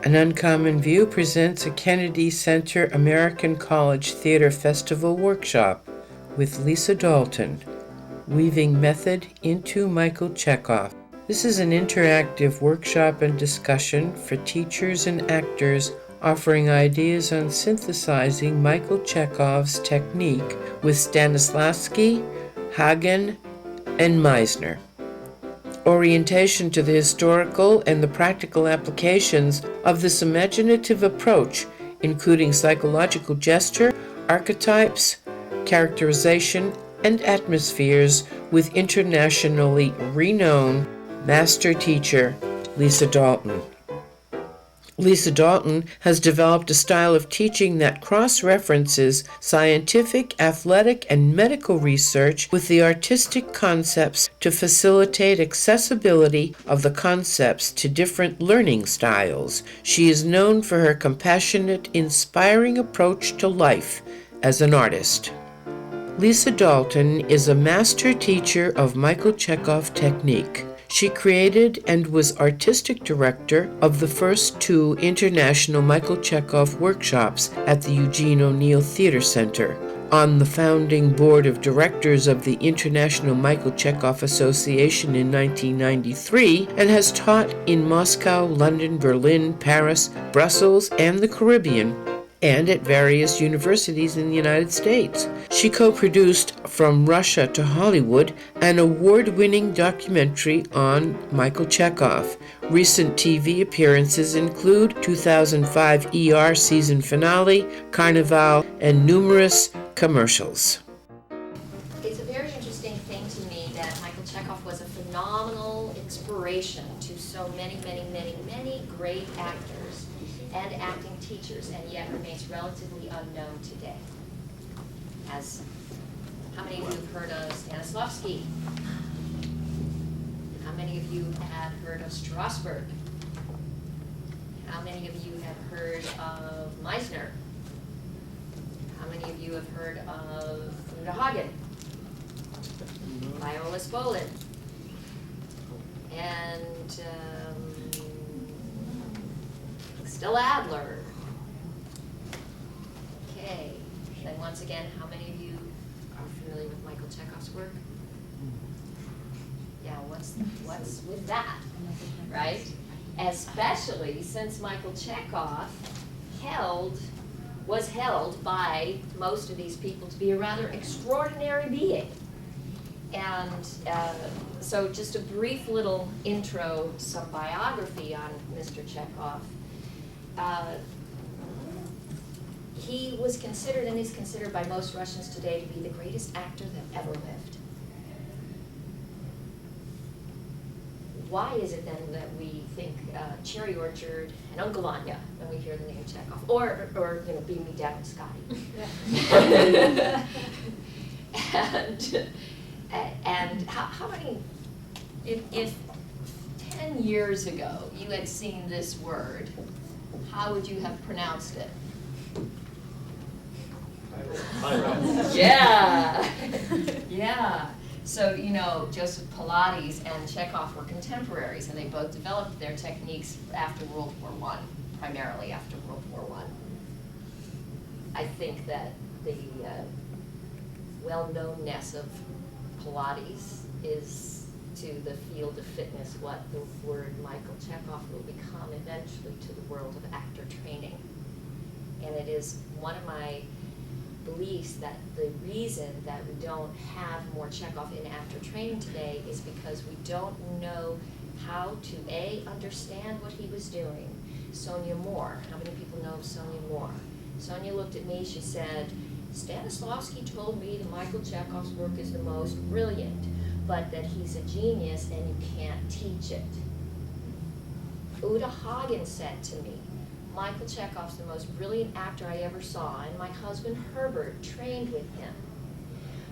An Uncommon View presents a Kennedy Center American College Theater Festival workshop with Lisa Dalton, Weaving Method into Michael Chekhov. This is an interactive workshop and discussion for teachers and actors offering ideas on synthesizing Michael Chekhov's technique with Stanislavski, Hagen, and Meisner. Orientation to the historical and the practical applications of this imaginative approach, including psychological gesture, archetypes, characterization, and atmospheres with internationally renowned master teacher Lisa Dalton. Lisa Dalton has developed a style of teaching that cross-references scientific, athletic, and medical research with the artistic concepts to facilitate accessibility of the concepts to different learning styles. She is known for her compassionate, inspiring approach to life as an artist. Lisa Dalton is a master teacher of Michael Chekhov technique. She created and was artistic director of the first two international Michael Chekhov workshops at the Eugene O'Neill Theater Center, on the founding board of directors of the International Michael Chekhov Association in 1993, and has taught in Moscow, London, Berlin, Paris, Brussels, and the Caribbean, and at various universities in the United States. She co-produced From Russia to Hollywood, an award-winning documentary on Michael Chekhov. Recent TV appearances include 2005 ER season finale, Carnival, and numerous commercials. It's a very interesting thing to me that Michael Chekhov was a phenomenal inspiration to so many, many, many, many great actors and acting teachers, and yet remains relatively unknown today. As how many of you have heard of Stanislavski? How many of you had heard of Strasberg? How many of you have heard of Meisner? How many of you have heard of Uta Hagen, Viola Spolin, and Stella Adler? Okay, then once again, how many of you are familiar with Michael Chekhov's work? Yeah, what's with that, right? Especially since Michael Chekhov was held by most of these people to be a rather extraordinary being. And so just a brief little intro, some biography on Mr. Chekhov. He was considered and is considered by most Russians today to be the greatest actor that ever lived. Why is it then that we think Cherry Orchard and Uncle Vanya when we hear the name Chekhov, or Beam Me Down, Scotty? and how many? If 10 years ago you had seen this word, how would you have pronounced it? Yeah, yeah. So, Joseph Pilates and Chekhov were contemporaries, and they both developed their techniques after World War I, primarily after World War I. I think that the well-knownness of Pilates is to the field of fitness what the word Michael Chekhov will become eventually to the world of actor training. And it is one of my beliefs that the reason that we don't have more Chekhov in actor training today is because we don't know how to understand what he was doing. Sonia Moore, how many people know of Sonia Moore? Sonia looked at me, she said, Stanislavski told me that Michael Chekhov's work is the most brilliant, but that he's a genius and you can't teach it. Uta Hagen said to me, Michael Chekhov's the most brilliant actor I ever saw, and my husband Herbert trained with him.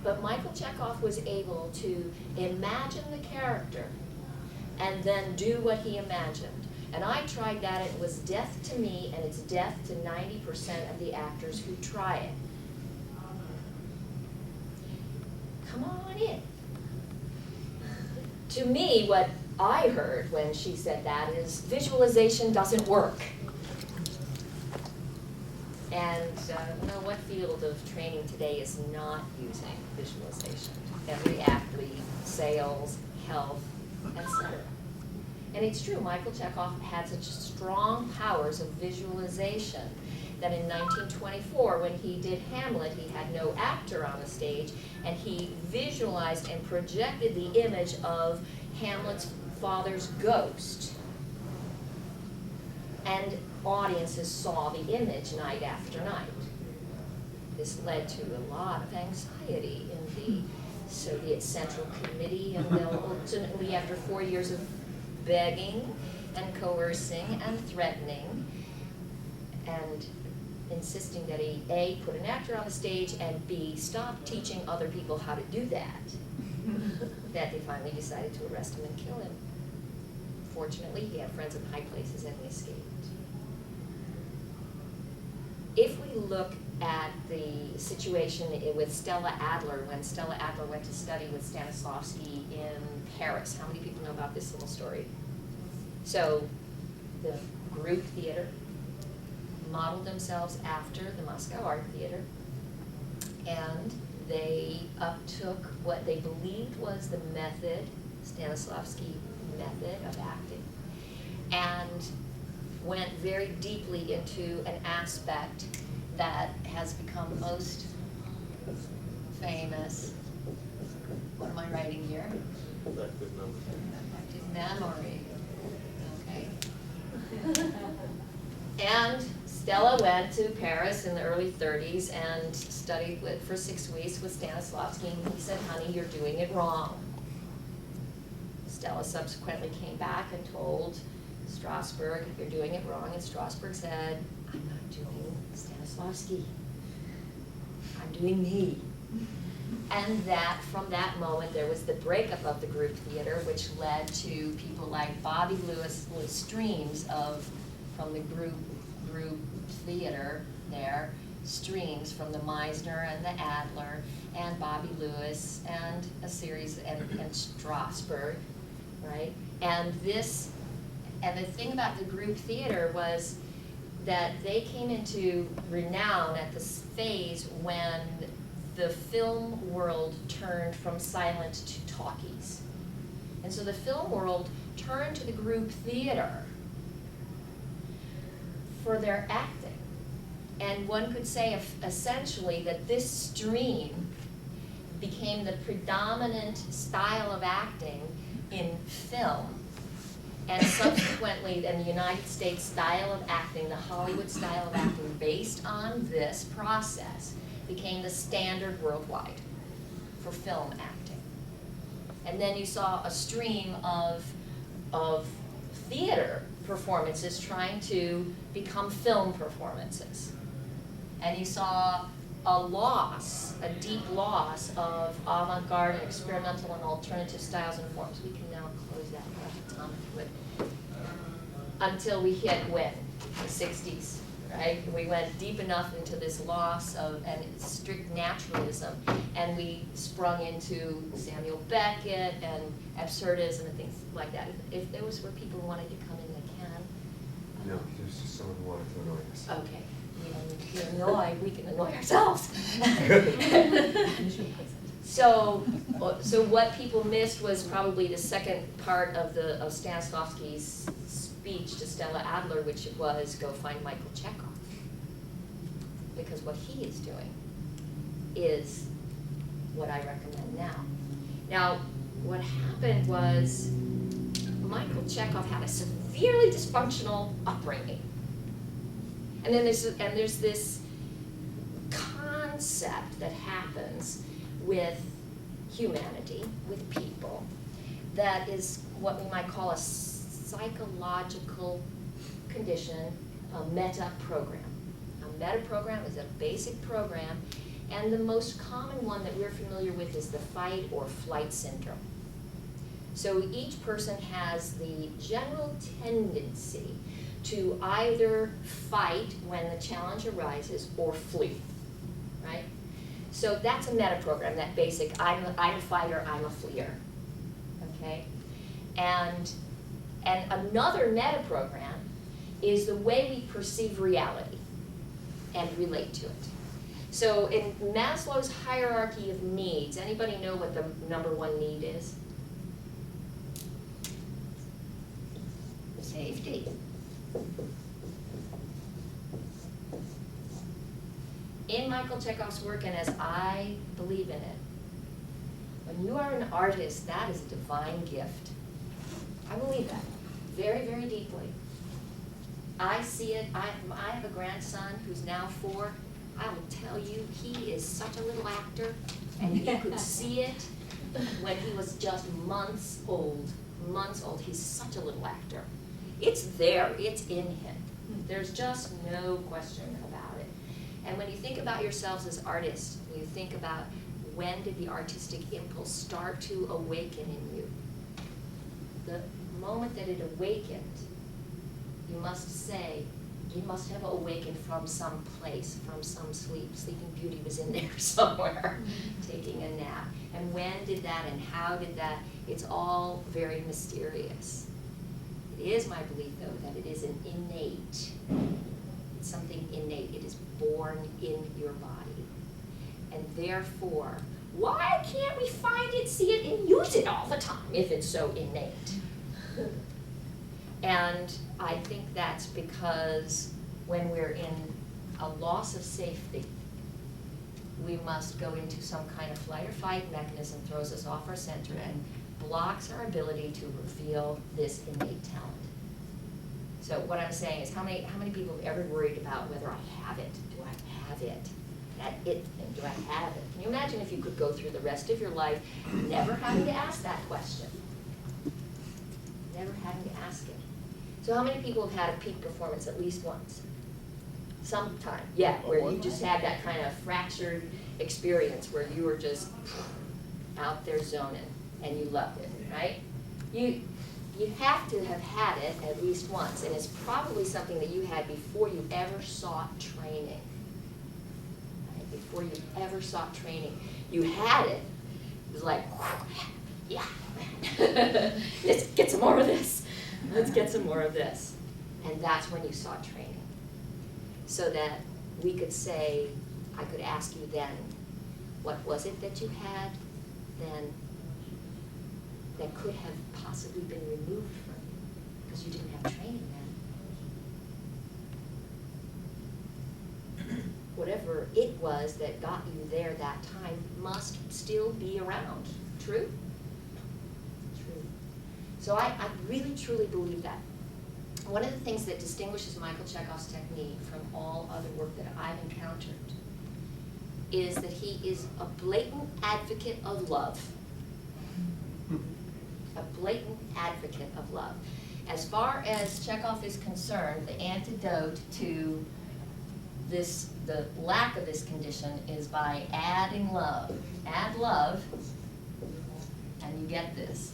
But Michael Chekhov was able to imagine the character and then do what he imagined. And I tried that, it was death to me, and it's death to 90% of the actors who try it. Come on in. To me, what I heard when she said that is visualization doesn't work. And what field of training today is not using visualization? Every athlete, sales, health, etc. And it's true, Michael Chekhov had such strong powers of visualization that in 1924, when he did Hamlet, he had no actor on the stage, and he visualized and projected the image of Hamlet's father's ghost. And audiences saw the image night after night. This led to a lot of anxiety in the Soviet Central Committee, and ultimately, after 4 years of begging and coercing and threatening and insisting that he A, put an actor on the stage, and B, stop teaching other people how to do that, that they finally decided to arrest him and kill him. Fortunately, he had friends in high places and he escaped. If we look at the situation with Stella Adler, when Stella Adler went to study with Stanislavski in Paris, how many people know about this little story? So the group theater modeled themselves after the Moscow Art Theater, and they uptook what they believed was the method, Stanislavski method of acting, and went very deeply into an aspect that has become most famous. What am I writing here? Effective memory. Effective memory. Okay. And Stella went to Paris in the early 30s and studied for 6 weeks with Stanislavski, and he said, "Honey, you're doing it wrong." Stella subsequently came back and told Strasberg, "You're doing it wrong," and Strasberg said, "I'm not doing Stanislavski. I'm doing me." And that, from that moment, there was the breakup of the group theater, which led to people like Bobby Lewis with streams from the group theater there, streams from the Meisner and the Adler and Bobby Lewis and a series, and Strasberg, right? And the thing about the group theater was that they came into renown at this phase when the film world turned from silent to talkies. And so the film world turned to the group theater for their acting. And one could say essentially that this stream became the predominant style of acting in film. And subsequently, in the United States style of acting, the Hollywood style of acting based on this process became the standard worldwide for film acting. And then you saw a stream of theater performances trying to become film performances. And you saw a deep loss of avant-garde and experimental and alternative styles and forms. We can now close that until we hit when? The 60s, right? We went deep enough into this loss of and strict naturalism, and we sprung into Samuel Beckett and absurdism and things like that. If there was where people wanted to come in, they can. No, there's just someone who wanted to annoy us. Okay. If you're annoyed, we can annoy ourselves. So what people missed was probably the second part of Stanislavski's speech to Stella Adler, which was go find Michael Chekhov. Because what he is doing is what I recommend now. Now, what happened was Michael Chekhov had a severely dysfunctional upbringing. And then there's this concept that happens with humanity, with people, that is what we might call a psychological condition, a meta program. A meta program is a basic program, and the most common one that we're familiar with is the fight or flight syndrome. So each person has the general tendency to either fight when the challenge arises or flee, right? So that's a meta program, that basic, I'm a fighter, I'm a fleer, okay? And another meta program is the way we perceive reality. and relate to it. So in Maslow's hierarchy of needs, anybody know what the number one need is? Safety. In Michael Chekhov's work, and as I believe in it, when you are an artist, that is a divine gift. I believe that very, very deeply. I see it. I have a grandson who's now 4. I will tell you, he is such a little actor, and you could see it when he was just months old. Months old. He's such a little actor. It's there. It's in him. There's just no question about it. And when you think about yourselves as artists, when you think about when did the artistic impulse start to awaken in you, the moment that it awakened, you must say, you must have awakened from some place, from some sleep. Sleeping Beauty was in there somewhere, taking a nap. And when did that and how did that? It's all very mysterious. It is my belief, though, that it is an innate, it's something innate. It is born in your body. And therefore, why can't we find it, see it, and use it all the time if it's so innate? And I think that's because when we're in a loss of safety, we must go into some kind of flight or fight mechanism, throws us off our center, and blocks our ability to reveal this innate talent. So what I'm saying is, how many people have ever worried about whether I have it? Do I have it? That it thing, do I have it? Can you imagine if you could go through the rest of your life never having to ask that question? Never having to ask it. So how many people have had a peak performance at least once? Sometime, yeah, where you just had that kind of fractured experience where you were just out there zoning and you loved it, right? You have to have had it at least once, and it's probably something that you had before you ever sought training. Right? Before you ever sought training, you had it. It was like, yeah, let's get some more of this. Let's get some more of this. And that's when you sought training. So that we could say, I could ask you then, what was it that you had then that could have possibly been removed from you because you didn't have training then? Whatever it was that got you there that time must still be around. True? True. So I really, truly believe that. One of the things that distinguishes Michael Chekhov's technique from all other work that I've encountered is that he is a blatant advocate of love. A blatant advocate of love. As far as Chekhov is concerned, the antidote to this, the lack of this condition, is by adding love. Add love, and you get this.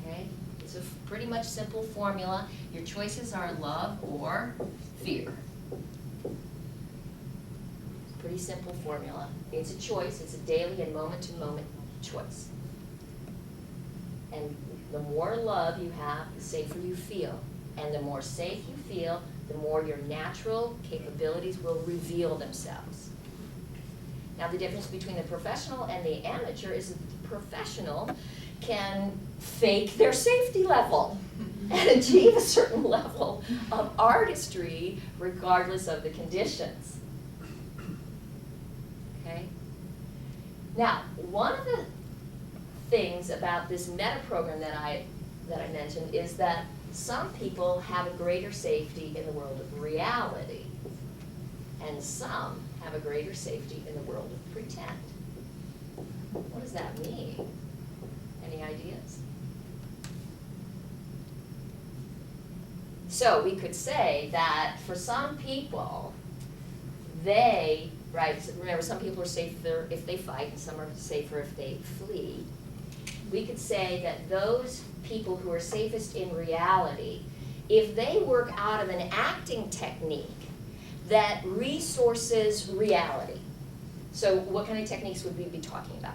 Okay? It's a pretty much simple formula. Your choices are love or fear. Pretty simple formula. It's a choice. It's a daily and moment-to-moment choice. And the more love you have, the safer you feel. And the more safe you feel, the more your natural capabilities will reveal themselves. Now, the difference between the professional and the amateur is that the professional can fake their safety level and achieve a certain level of artistry regardless of the conditions. Okay? Now, one of the things about this meta program that I mentioned is that some people have a greater safety in the world of reality, and some have a greater safety in the world of pretend. What does that mean? Any ideas? So we could say that for some people, they, right, so remember some people are safer if they fight and some are safer if they flee. We could say that those people who are safest in reality, if they work out of an acting technique that resources reality. So what kind of techniques would we be talking about?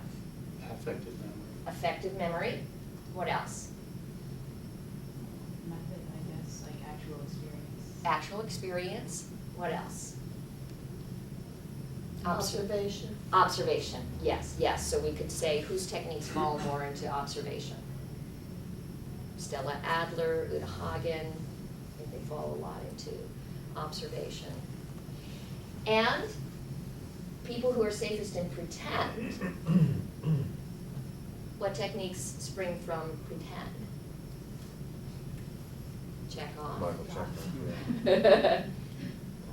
Affective memory. Effective memory. What else? Method, I guess, like actual experience. Actual experience. What else? Observation. Observation, yes, yes. So we could say whose techniques fall more into observation. Stella Adler, Uta Hagen, I think they fall a lot into observation. And people who are safest in pretend, what techniques spring from pretend? Chekhov. Michael Chekhov.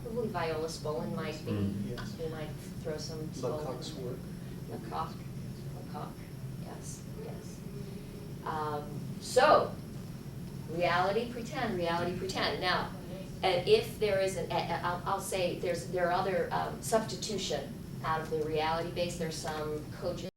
Probably Viola Spolin might be, Yes. we might throw some Spolin. Lecoq's work. Lecoq, yes, yes. So, reality, pretend. Now, if there is I'll say there are other substitution out of the reality base. There's some cogent